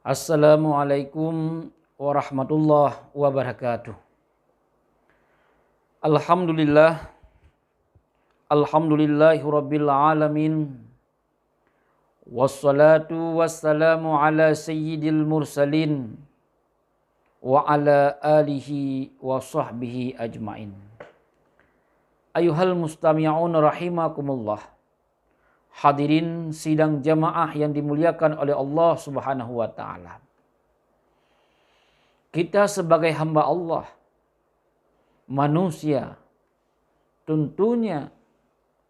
Assalamualaikum warahmatullahi wabarakatuh. Alhamdulillah, alhamdulillahi rabbil alamin. Wassalatu wassalamu ala sayyidil mursalin wa ala alihi wa sahbihi ajmain. Ayuhal mustami'un rahimakumullah. Hadirin sidang jamaah yang dimuliakan oleh Allah Subhanahu wa taala. Kita sebagai hamba Allah, manusia, tentunya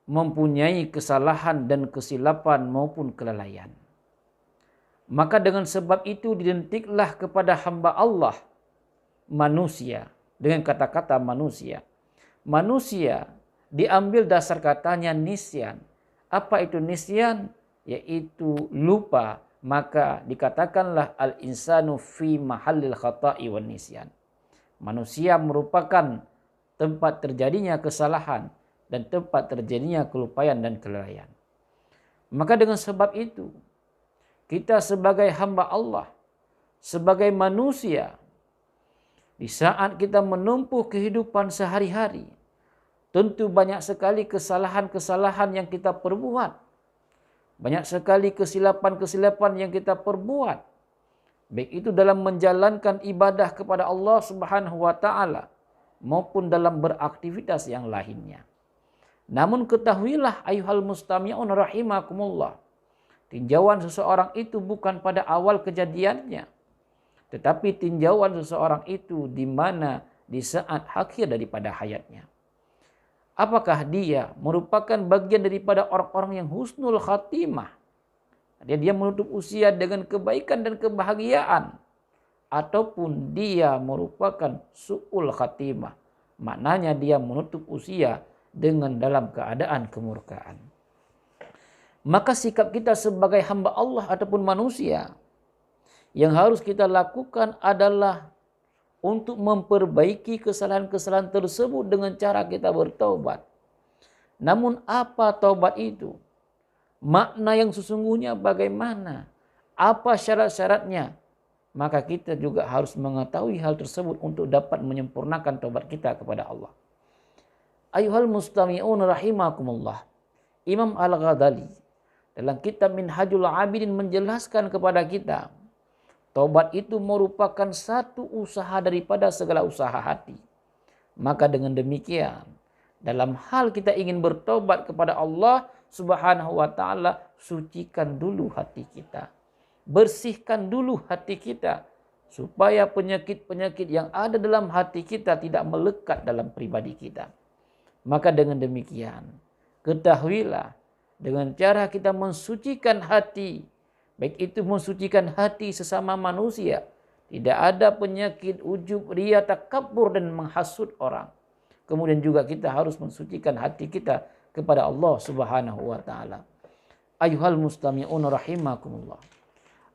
mempunyai kesalahan dan kesilapan maupun kelalaian. Maka dengan sebab itu didentiklah kepada hamba Allah manusia dengan kata-kata manusia. Manusia diambil dasar katanya nisyan. Apa itu nisyan? Yaitu lupa. Maka dikatakanlah al-insanu fi mahallil khata'i wan nisyan. Manusia merupakan tempat terjadinya kesalahan dan tempat terjadinya kelupaan dan kelalaian. Maka dengan sebab itu, kita sebagai hamba Allah, sebagai manusia, di saat kita menempuh kehidupan sehari-hari, tentu banyak sekali kesalahan-kesalahan yang kita perbuat. Banyak sekali kesilapan-kesilapan yang kita perbuat. Baik itu dalam menjalankan ibadah kepada Allah Subhanahu wa taala maupun dalam beraktivitas yang lainnya. Namun ketahuilah ayuhal mustami'un rahimakumullah. Tinjauan seseorang itu bukan pada awal kejadiannya, tetapi tinjauan seseorang itu di mana di saat akhir daripada hayatnya. Apakah dia merupakan bagian daripada orang-orang yang husnul khatimah? Dia menutup usia dengan kebaikan dan kebahagiaan. Ataupun dia merupakan su'ul khatimah. Maknanya dia menutup usia dengan dalam keadaan kemurkaan. Maka sikap kita sebagai hamba Allah ataupun manusia yang harus kita lakukan adalah untuk memperbaiki kesalahan-kesalahan tersebut dengan cara kita bertaubat. Namun apa taubat itu? Makna yang sesungguhnya bagaimana? Apa syarat-syaratnya? Maka kita juga harus mengetahui hal tersebut untuk dapat menyempurnakan taubat kita kepada Allah. Ayuhal mustami'un rahimakumullah. Imam Al-Ghazali dalam kitab Minhajul Abidin menjelaskan kepada kita, taubat itu merupakan satu usaha daripada segala usaha hati. Maka dengan demikian, dalam hal kita ingin bertobat kepada Allah Subhanahu wa taala, sucikan dulu hati kita. Bersihkan dulu hati kita supaya penyakit-penyakit yang ada dalam hati kita tidak melekat dalam pribadi kita. Maka dengan demikian, ketahuilah dengan cara kita mensucikan hati, baik itu mensucikan hati sesama manusia, tidak ada penyakit ujub, riya, takabur dan menghasut orang. Kemudian juga kita harus mensucikan hati kita kepada Allah Subhanahu wa taala. Ayuhal mustami'un rahimakumullah.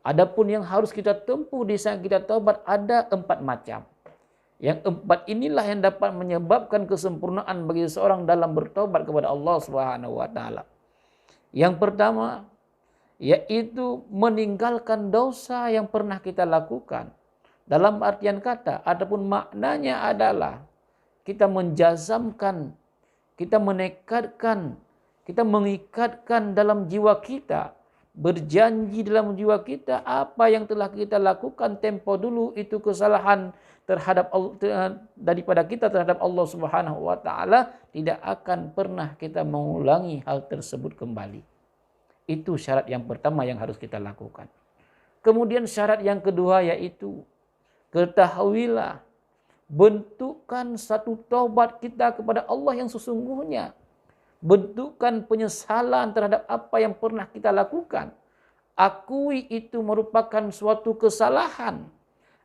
Adapun yang harus kita tempuh di saat kita taubat ada 4 macam. Yang 4 inilah yang dapat menyebabkan kesempurnaan bagi seseorang dalam bertobat kepada Allah Subhanahu wa taala. Yang pertama, yaitu meninggalkan dosa yang pernah kita lakukan. Dalam artian kata ataupun maknanya adalah kita menjazamkan, kita menekadkan, kita mengikatkan dalam jiwa kita, berjanji dalam jiwa kita apa yang telah kita lakukan tempo dulu itu kesalahan terhadap daripada kita terhadap Allah Subhanahu wa taala, tidak akan pernah kita mengulangi hal tersebut kembali. Itu syarat yang pertama yang harus kita lakukan. Kemudian syarat yang kedua yaitu ketahuilah, bentukkan satu taubat kita kepada Allah yang sesungguhnya. Bentukkan penyesalan terhadap apa yang pernah kita lakukan. Akui itu merupakan suatu kesalahan.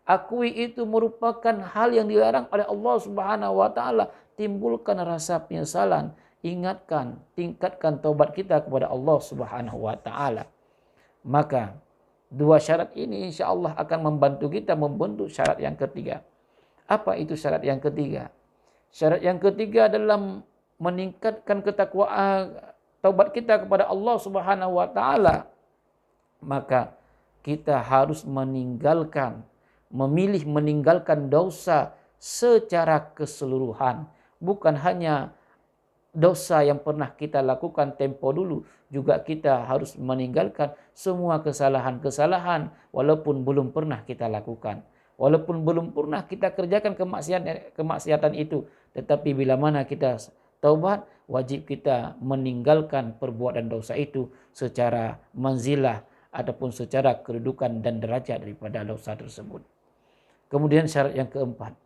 Akui itu merupakan hal yang dilarang oleh Allah Subhanahu wa taala. Timbulkan rasa penyesalan. Ingatkan, tingkatkan taubat kita kepada Allah Subhanahu wa taala. Maka 2 syarat ini insya Allah akan membantu kita membentuk syarat yang ketiga. Apa itu syarat yang ketiga? Syarat yang ketiga adalah meningkatkan ketakwaan taubat kita kepada Allah Subhanahu wa taala. Maka kita harus memilih meninggalkan dosa secara keseluruhan. Bukan hanya dosa yang pernah kita lakukan tempo dulu, juga kita harus meninggalkan semua kesalahan-kesalahan walaupun belum pernah kita lakukan. Walaupun belum pernah kita kerjakan kemaksiatan itu, tetapi bila mana kita taubat, wajib kita meninggalkan perbuatan dosa itu secara manzilah ataupun secara kedudukan dan derajat daripada dosa tersebut. Kemudian syarat yang keempat,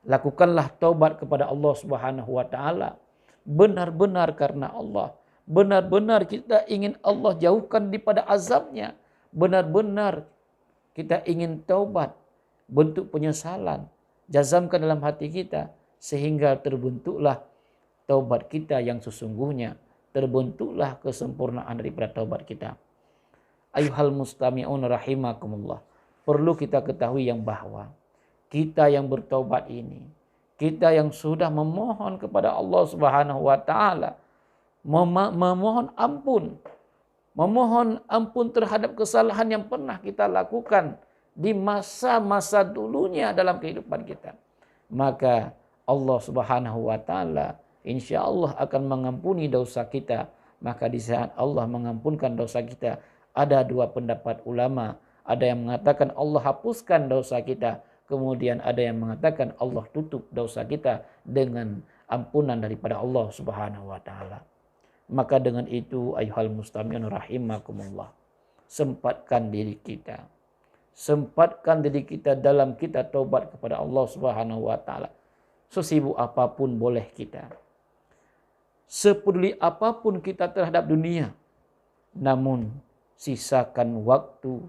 lakukanlah taubat kepada Allah Subhanahu wa taala benar-benar karena Allah. Benar-benar kita ingin Allah jauhkan daripada azabnya. Benar-benar kita ingin taubat, bentuk penyesalan, jazamkan dalam hati kita sehingga terbentuklah taubat kita yang sesungguhnya, terbentuklah kesempurnaan daripada taubat kita. Ayuhal mustami'un rahimakumullah. Perlu kita ketahui yang bahwa kita yang bertaubat ini, kita yang sudah memohon kepada Allah Subhanahu wa taala, memohon ampun terhadap kesalahan yang pernah kita lakukan di masa-masa dulunya dalam kehidupan kita, maka Allah Subhanahu wa taala insyaallah akan mengampuni dosa kita. Maka di saat Allah mengampunkan dosa kita, ada dua pendapat ulama. Ada yang mengatakan Allah hapuskan dosa kita, kemudian ada yang mengatakan Allah tutup dosa kita dengan ampunan daripada Allah Subhanahu wa taala. Maka dengan itu ayuhal mustami'un rahimakumullah, sempatkan diri kita dalam kita taubat kepada Allah Subhanahu wa taala. Sesibuk apapun boleh kita, sepeduli apapun kita terhadap dunia, namun sisakan waktu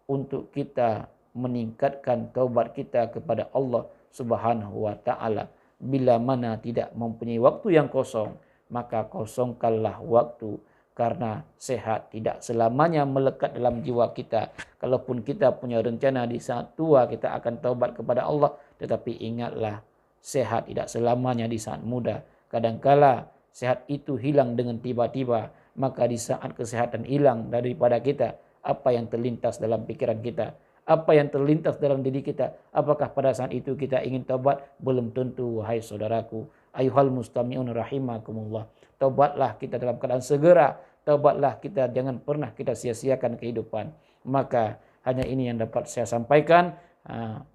untuk kita meningkatkan taubat kita kepada Allah Subhanahu wa taala. Bila mana tidak mempunyai waktu yang kosong, maka kosongkanlah waktu, karena sehat tidak selamanya melekat dalam jiwa kita. Kalaupun kita punya rencana di saat tua kita akan taubat kepada Allah, tetapi ingatlah sehat tidak selamanya di saat muda. Kadangkala sehat itu hilang dengan tiba-tiba, maka di saat kesehatan hilang daripada kita, apa yang terlintas dalam pikiran kita, apa yang terlintas dalam diri kita, apakah pada saat itu kita ingin taubat? Belum tentu, wahai saudaraku. Ayuhal mustami'un rahimakumullah. Taubatlah kita dalam keadaan segera. Taubatlah kita, jangan pernah kita sia-siakan kehidupan. Maka hanya ini yang dapat saya sampaikan.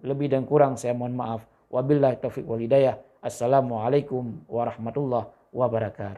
Lebih dan kurang saya mohon maaf. Wabillahi taufiq wal hidayah. Assalamualaikum warahmatullahi wabarakatuh.